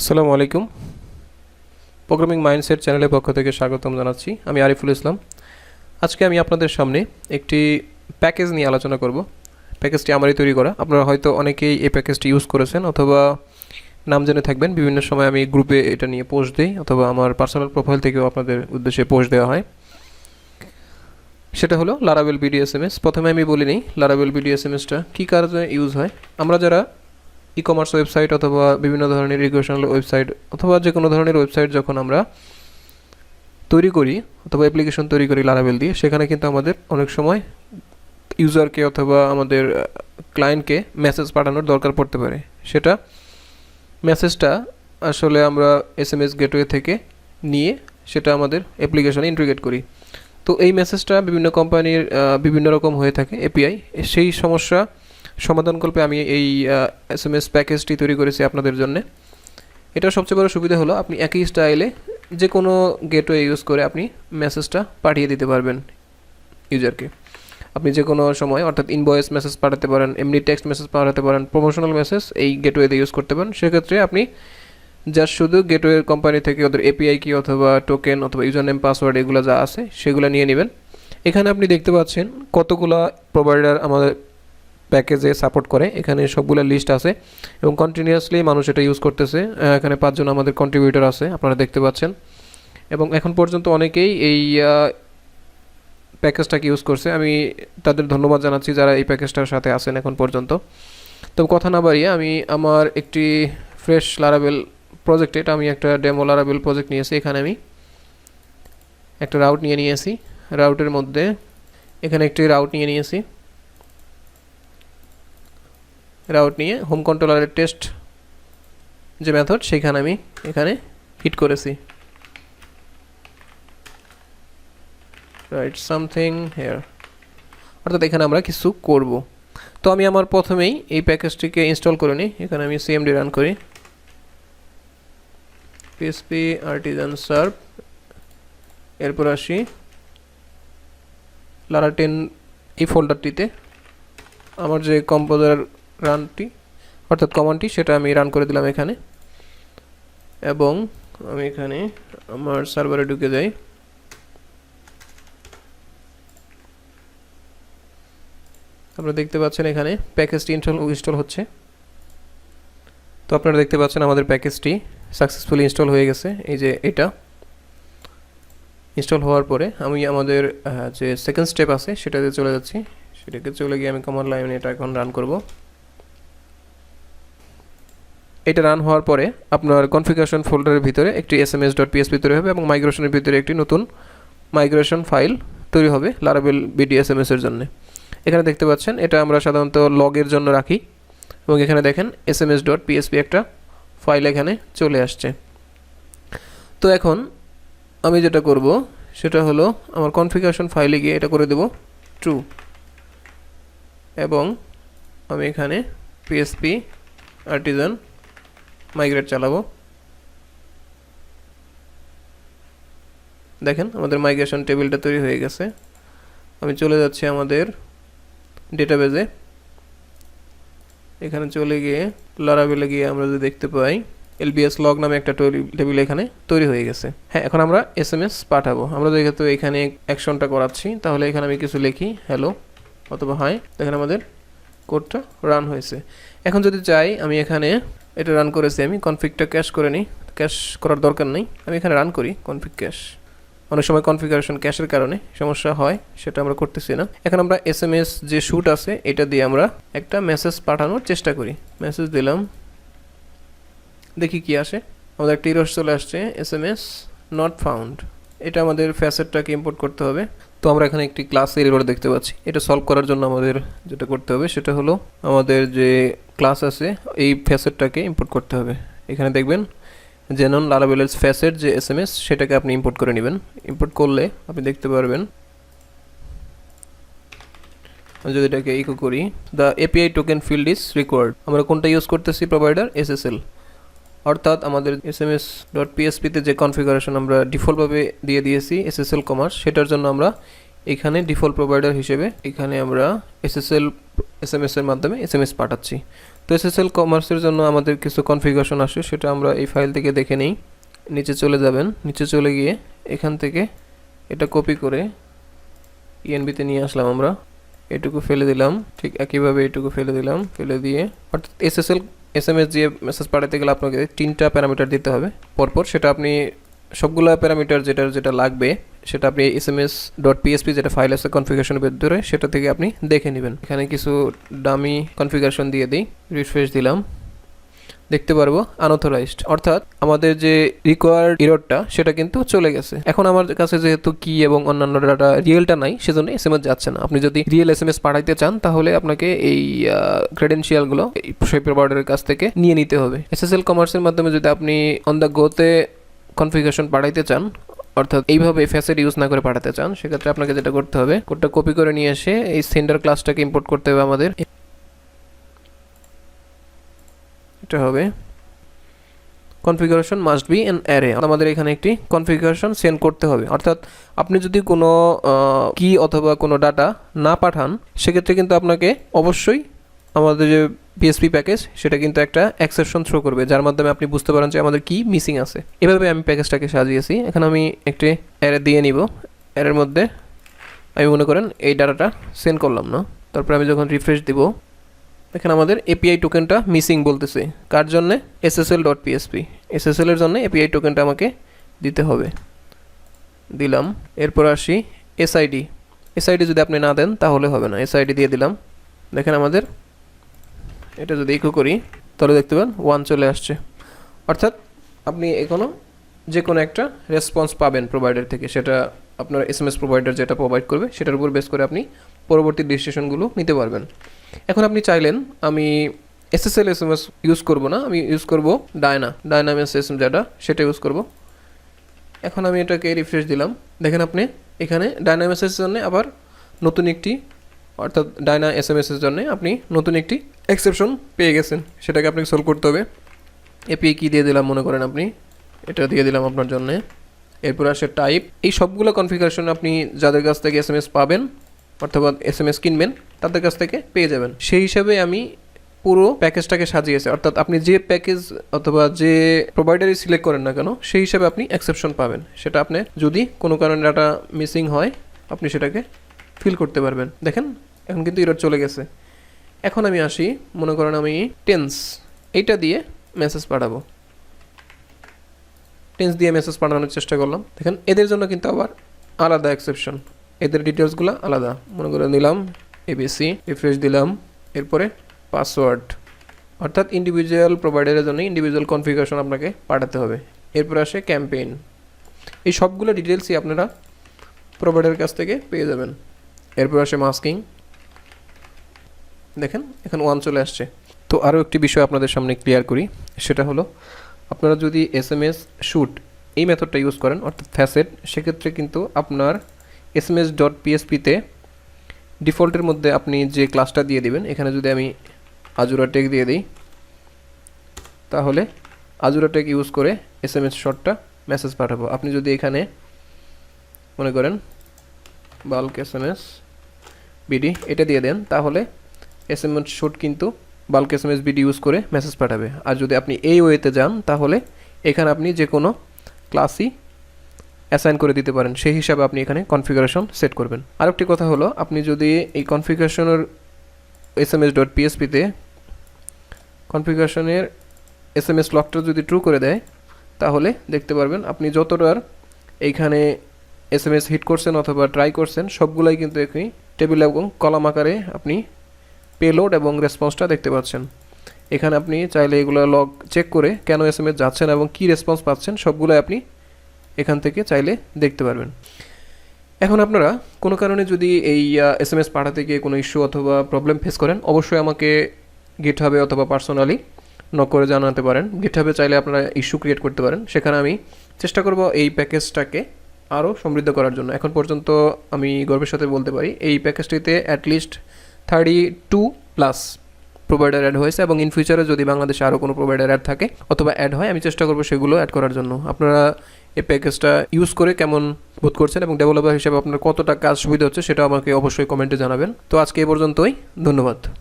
আসসালামু আলাইকুম। Programming mindset চ্যানেলের পক্ষ থেকে স্বাগতম জানাচ্ছি। আমি আরিফুল ইসলাম। আজকে আমি আপনাদের সামনে একটি প্যাকেজ নিয়ে আলোচনা করব। প্যাকেজটি আমারই তৈরি করা। আপনারা হয়তো অনেকেই এই প্যাকেজটি ইউজ করেছেন অথবা নাম জেনে থাকবেন। বিভিন্ন সময় আমি গ্রুপে এটা নিয়ে পোস্ট দিই অথবা আমার পার্সোনাল প্রোফাইল থেকেও আপনাদের উদ্দেশ্যে পোস্ট দেওয়া হয়। সেটা হলো লারাভেল বিডিএসএমএস। প্রথমে আমি বলে নিই লারাভেল বিডিএসএমএসটা কী কারণে ইউজ হয়। আমরা যারা ই কমার্স ওয়েবসাইট অথবা বিভিন্ন ধরনের এডুকেশনাল ওয়েবসাইট অথবা যে কোনো ধরনের ওয়েবসাইট যখন আমরা তৈরি করি অথবা অ্যাপ্লিকেশন তৈরি করি লারাভেল দিয়ে, সেখানে কিন্তু আমাদের অনেক সময় ইউজারকে অথবা আমাদের ক্লায়েন্টকে মেসেজ পাঠানোর দরকার পড়তে পারে। সেটা মেসেজটা আসলে আমরা এসএমএস গেটওয়ে থেকে নিয়ে সেটা আমাদের অ্যাপ্লিকেশনে ইন্টিগ্রেট করি। তো এই মেসেজটা বিভিন্ন কোম্পানির বিভিন্ন রকম হয়ে থাকে এপিআই। সেই সমস্যা সমাধানকল্পে আমি এই এসএমএস প্যাকেজটি তৈরি করেছি আপনাদের জন্য। এটার সবচেয়ে বড় সুবিধা হলো আপনি একই স্টাইলে যে কোনো গেটওয়ে ইউজ করে আপনি মেসেজটা পাঠিয়ে দিতে পারবেন ইউজারকে। আপনি যে কোনো সময় অর্থাৎ ইনভয়েস মেসেজ পাঠাতে পারেন, এমনি টেক্সট মেসেজ পাঠাতে পারেন, প্রমোশনাল মেসেজ এই গেটওয়েতে ইউজ করতে পারেন। সেক্ষেত্রে আপনি জাস্ট শুধু গেটওয়ে কোম্পানি থেকে ওদের এপিআই কি অথবা টোকেন অথবা ইউজার নেম পাসওয়ার্ড এগুলো যা আছে সেগুলো নিয়ে নেবেন। এখানে আপনি দেখতে পাচ্ছেন কতগুলো প্রোভাইডার আমাদের প্যাকেজে সাপোর্ট করে। এখানে সবগুলো লিস্ট আছে এবং কন্টিনিউয়াসলি মানুষ এটা ইউজ করতেছে। এখানে 5 জন আমাদের কন্ট্রিবিউটর আছে, আপনারা দেখতে পাচ্ছেন। এবং এখন পর্যন্ত অনেকেই এই প্যাকেজটাকে ইউজ করছে। আমি তাদের ধন্যবাদ জানাচ্ছি যারা এই প্যাকেজটার সাথে আছেন এখন পর্যন্ত। তবে কথা না বাড়িয়ে আমি আমার একটি ফ্রেশ লারাভেল প্রজেক্টে, এটা আমি একটা ডেমো লারাভেল প্রজেক্ট নিয়েছি। এখানে আমি একটা রাউট নিয়েছি। রাউটের মধ্যে এখানে একটি রাউট নিয়েছি। রাউট নিয়ে হোম কন্ট্রোলারের টেস্ট যে মেথড সেখানে আমি এখানে হিট করেছি। রাইট সামথিং হেয়ার, অর্থাৎ এখানে আমরা কিছু করব। তো আমি আমার প্রথমেই এই প্যাকেজটিকে ইনস্টল করে নিই। এখানে আমি সিএমডি রান করি, পিএসপি আর্টিজান সার্ভ। এরপর আসি লারা 10 এই ফোল্ডারটিতে আমার যে কম্পোজার রানটি অর্থাৎ কমান্ডটি সেটা আমি রান করে দিলাম এখানে। এবং আমি এখানে আমার সার্ভারে ঢুকে যাই। আপনারা দেখতে পাচ্ছেন এখানে প্যাকেজটি ইনস্টল হচ্ছে। তো আপনারা দেখতে পাচ্ছেন আমাদের প্যাকেজটি সাকসেসফুলি ইনস্টল হয়ে গেছে। এই যে এটা ইনস্টল হওয়ার পরে আমি আমাদের যে সেকেন্ড স্টেপ আছে সেটাতে চলে যাচ্ছি। সেটাকে চলে গিয়ে আমি কমান্ড লাইনে এটা এখন রান করব। এটা রান হওয়ার পরে আপনার কনফিগারেশন ফোল্ডারের ভিতরে একটি sms.php তৈরি হবে এবং মাইগ্রেশনের ভিতরে একটি নতুন মাইগ্রেশন ফাইল তৈরি হবে লারাভেল বিডিএসএমএস এর জন্য। এখানে দেখতে পাচ্ছেন এটা আমরা সাধারণত লগের জন্য রাখি এবং এখানে দেখেন sms.php একটা ফাইল এখানে চলে আসছে। তো এখন আমি যেটা করব সেটা হলো আমার কনফিগারেশন ফাইলে গিয়ে এটা করে দেব ট্রু এবং আমি এখানে php আর্টিজান মাইগ্রেট চালাবো। দেখেন আমাদের মাইগ্রেশন টেবিলটা তৈরি হয়ে গেছে। আমি চলে যাচ্ছি আমাদের ডেটাবেজে। এখানে চলে গিয়ে লারাভেলে গিয়ে আমরা যদি দেখতে পাই এলবিএস লগ নামে একটা টেবিল এখানে তৈরি হয়ে গেছে। হ্যাঁ, এখন আমরা এসএমএস পাঠাবো। আমরা যেহেতু এখানে অ্যাকশনটা করাচ্ছি তাহলে এখানে আমি কিছু লিখি হ্যালো অথবা হাই। দেখেন আমাদের কোডটা রান হয়েছে। এখন যদি চাই আমি এখানে এটা রান করেছি, আমি কনফিগটা ক্যাশ করে নিই। ক্যাশ করার দরকার নেই, আমি এখানে রান করি কনফিগ ক্যাশ। অনেক সময় কনফিগারেশন ক্যাশের কারণে সমস্যা হয়, সেটা আমরা করতেছি না। এখন আমরা এসএমএস যে শুট আছে এটা দিয়ে আমরা একটা মেসেজ পাঠানোর চেষ্টা করি। মেসেজ দিলাম, দেখি কি আসে। আমাদের একটা এরর চলে আসছে এসএমএস নট ফাউন্ড। এটা আমাদের ফ্যাসেটটাকে ইম্পোর্ট করতে হবে। তো আমরা এখানে একটি ক্লাসের এরর দেখতে পাচ্ছি। এটা সলভ করার জন্য আমাদের যেটা করতে হবে সেটা হলো আমাদের যে ক্লাস আছে এই ফ্যাসেটটাকে ইম্পোর্ট করতে হবে। এখানে দেখবেন জেনন লারাভেলের ফ্যাসেট যে এসএমএস সেটাকে আপনি ইম্পোর্ট করে নেবেন। ইম্পোর্ট করলে আপনি দেখতে পারবেন, যদি এটাকে ইকো করি the API token field is required. আমরা কোনটা ইউজ করতেছি? Provider SSL. অর্থাৎ আমাদের sms.php তে যে কনফিগারেশন আমরা ডিফল্টভাবে দিয়ে দিয়েছি এসএসএল কমার্স, সেটার জন্য আমরা এখানে ডিফল্ট প্রোভাইডার হিসেবে এখানে আমরা এসএসএল এসএমএস এর মাধ্যমে এসএমএস পাঠাচ্ছি। তো এসএসএল কমার্সের জন্য আমাদের কিছু কনফিগারেশন আসে, সেটা আমরা এই ফাইল থেকে দেখে নিই। নিচে চলে যাবেন, নিচে চলে গিয়ে এখান থেকে এটা কপি করে ইএনবিতে নিয়ে আসলাম আমরা, এটুকু ফেলে দিলাম, ঠিক একইভাবে এটুকু ফেলে দিলাম, ফেলে দিয়ে অর্থাৎ এসএসএল এসএমএস দিয়ে মেসেজ পাঠাতে গেলে আপনাকে 3টা প্যারামিটার দিতে হবে পরপর। সেটা আপনি সবগুলো প্যারামিটার যেটা লাগবে সেটা আপনি sms.php যেটা ফাইল আছে কনফিগারেশনের ভিতরে সেটা থেকে আপনি দেখে নেবেন। এখানে কিছু ডামি কনফিগারেশন দিয়ে দিই, রিফ্রেশ দিলাম, দেখতে পারবো আনঅথরাইজড, অর্থাৎ আমাদের যে রিকোয়ার্ড এররটা সেটা কিন্তু চলে গেছে। এখন আমার কাছে যেহেতু কি এবং অন্যান্য ডাটা রিয়েলটা নাই, সেজন্য এসএমএস যাচ্ছে না। আপনি যদি রিয়েল এসএমএস পাঠাইতে চান তাহলে আপনাকে এই ক্রেডেনশিয়ালগুলো সেই প্রোভাইডারের কাছ থেকে নিয়ে নিতে হবে। এসএসএল কমার্সের মাধ্যমে যদি আপনি অন দ্য গোতে কনফিগারেশন পাঠাইতে চান, অর্থাৎ এইভাবে ফ্যাসেট ইউজ না করে পাঠাতে চান, সেক্ষেত্রে আপনাকে যেটা করতে হবে, কোডটা কপি করে নিয়ে এসে এই সেন্ডার ক্লাসটাকে ইম্পোর্ট করতে হবে আমাদের। এটা হবে configuration must be an array, আমাদের এখানে একটি কনফিগারেশন সেন্ড করতে হবে। অর্থাৎ আপনি যদি কোনো কি অথবা কোনো ডাটা না পাঠান, সেক্ষেত্রে কিন্তু আপনাকে অবশ্যই আমাদের যে পিএসপি প্যাকেজ সেটা কিন্তু একটা এক্সেপশন থ্রো করবে, যার মাধ্যমে আপনি বুঝতে পারেন যে আমাদের কি মিসিং আছে। এভাবে আমি প্যাকেজটাকে সাজিয়েছি। এখন আমি একটি অ্যারে দিয়ে নিব, অ্যারের মধ্যে আমি মনে করেন এই ডাটাটা সেন্ড করলাম না, তারপর আমি যখন রিফ্রেশ দিব, এখানে আমাদের এপিআই টোকেনটা মিসিং বলতেছে। কার জন্যে? SSL.php, SSL এর জন্য এপিআই টোকেনটা আমাকে দিতে হবে, দিলাম। এরপর আসি এসআইডি, এসআইডি যদি আপনি না দেন তাহলে হবে না, এসআইডি দিয়ে দিলাম। দেখেন আমাদের এটা যদি ইকো করি তাহলে দেখতে পান 1 চলে আসছে, অর্থাৎ আপনি এখনও যে কোনো একটা রেসপন্স পাবেন প্রোভাইডার থেকে, সেটা আপনার এসএমএস প্রোভাইডার যেটা প্রোভাইড করবে সেটার উপর বেস করে আপনি পরবর্তী ডিসিশনগুলো নিতে পারবেন। এখন আপনি চাইলেন আমি এসএসএল এসএমএস ইউজ করব না, আমি ইউজ করব ডায়নামিক্স এসএম যেটা সেটা ইউজ করব। এখন আমি এটাকে রিফ্রেশ দিলাম, দেখেন আপনি এখানে ডায়নামিক্সের জন্য আবার নতুন একটি, অর্থাৎ ডায়না এসএমএস এর জন্য আপনি নতুন একটি এক্সেপশন পেয়ে গেছেন, সেটাকে আপনাকে সলভ করতে হবে। এপিআই কি দিয়ে দিলাম, মনে করেন আপনি এটা দিয়ে দিলাম আপনার জন্য। এরপর আসে টাইপ, এই সবগুলো কনফিগারেশন আপনি যাদের কাছ থেকে এসএমএস পাবেন অথবা এসএমএস কিনবেন তাদের কাছ থেকে পেয়ে যাবেন। সেই হিসাবে আমি পুরো প্যাকেজটাকে সাজিয়েছি, অর্থাৎ আপনি যে প্যাকেজ অথবা যে প্রোভাইডারই সিলেক্ট করেন না কেন সেই হিসাবে আপনি এক্সেপশন পাবেন। সেটা আপনি যদি কোনো কারণে ডাটা মিসিং হয় আপনি সেটাকে ফিল করতে পারবেন। দেখেন এখন কিন্তু এরর চলে গেছে। এখন আমি আসি, মনে করেন আমি টেন্স এইটা দিয়ে মেসেজ পাঠাবো, টেন্স দিয়ে মেসেজ পাঠানোর চেষ্টা করলাম। দেখেন এদের জন্য কিন্তু আবার আলাদা এক্সেপশন, এদের ডিটেলসগুলো আলাদা। মনে করে নিলাম এবিসি, রিফ্রেশ দিলাম, এরপরে পাসওয়ার্ড, অর্থাৎ ইন্ডিভিজুয়াল প্রোভাইডারের জন্য ইন্ডিভিজুয়াল কনফিগারেশন আপনাকে পাঠাতে হবে। এরপর আসে ক্যাম্পেইন, এই সবগুলো ডিটেলসই আপনারা প্রোভাইডারের কাছ থেকে পেয়ে যাবেন। এরপর আসে মাস্কিং, দেখেন এখানে 1 চলে আসছে। তো আরও একটি বিষয় আপনাদের সামনে ক্লিয়ার করি, সেটা হলো আপনারা যদি এসএমএস শুট এই মেথডটা ইউজ করেন অর্থাৎ ফ্যাসেট, সেক্ষেত্রে কিন্তু আপনার sms.php-তে ডিফল্টের মধ্যে আপনি যে ক্লাসটা দিয়ে দিবেন, এখানে যদি আমি আজুরা টেক দিয়ে দিই তাহলে আজুরা টেক ইউজ করে এসএমএস শটটা মেসেজ পাঠাবো। আপনি যদি এখানে মনে করেন বাল্ক এসএমএস বিডি এটা দিয়ে দেন তাহলে এসএমএস শট কিন্তু বাল্ক এসএমএস বিডি ইউজ করে মেসেজ পাঠাবে। আর যদি আপনি এই ওয়েতে যান তাহলে এখানে আপনি যে কোনো ক্লাসই অ্যাসাইন করে দিতে পারেন, সেই হিসাবে আপনি এখানে কনফিগারেশন সেট করবেন। আরেকটি কথা হলো, আপনি যদি এই কনফিগারেশনের sms.php-তে কনফিগারেশনের এসএমএস লকটা যদি ট্রু করে দেয় তাহলে দেখতে পারবেন আপনি যতটার এইখানে এসএমএস হিট করছেন অথবা ট্রাই করছেন সবগুলাই কিন্তু একই টেবিল এবং কলাম আকারে আপনি পেলোড এবং রেসপন্সটা দেখতে পাচ্ছেন। এখানে আপনি চাইলে এগুলো লগ চেক করে কেন এসএমএস যাচ্ছেন এবং কি রেসপন্স পাচ্ছেন সবগুলোই আপনি এখান থেকে চাইলে দেখতে পারবেন। এখন আপনারা কোনো কারণে যদি এই এসএমএস পাঠাতে গিয়ে কোনো ইস্যু অথবা প্রবলেম ফেস করেন, অবশ্যই আমাকে গিটহাবে অথবা পার্সোনালি নক করে জানাতে পারেন। গিটহাবে চাইলে আপনারা ইস্যু ক্রিয়েট করতে পারেন, সেখানে আমি চেষ্টা করব এই প্যাকেজটাকে আরও সমৃদ্ধ করার জন্য। এখন পর্যন্ত আমি গর্বের সাথে বলতে পারি এই প্যাকেজটিতে অ্যাটলিস্ট 32+ প্রোভাইডার অ্যাড হয়েছে এবং ইন ফিউচারে যদি বাংলাদেশে আরও কোনো প্রোভাইডার অ্যাড থাকে অথবা অ্যাড হয় আমি চেষ্টা করব সেগুলো অ্যাড করার জন্য। আপনারা এই প্যাকেজটা ইউজ করে কেমন বোধ করছেন এবং ডেভেলপার হিসেবে আপনার কতটা কাজ সুবিধা হচ্ছে সেটা আমাকে অবশ্যই কমেন্টে জানাবেন। তো আজকে এ পর্যন্তই, ধন্যবাদ।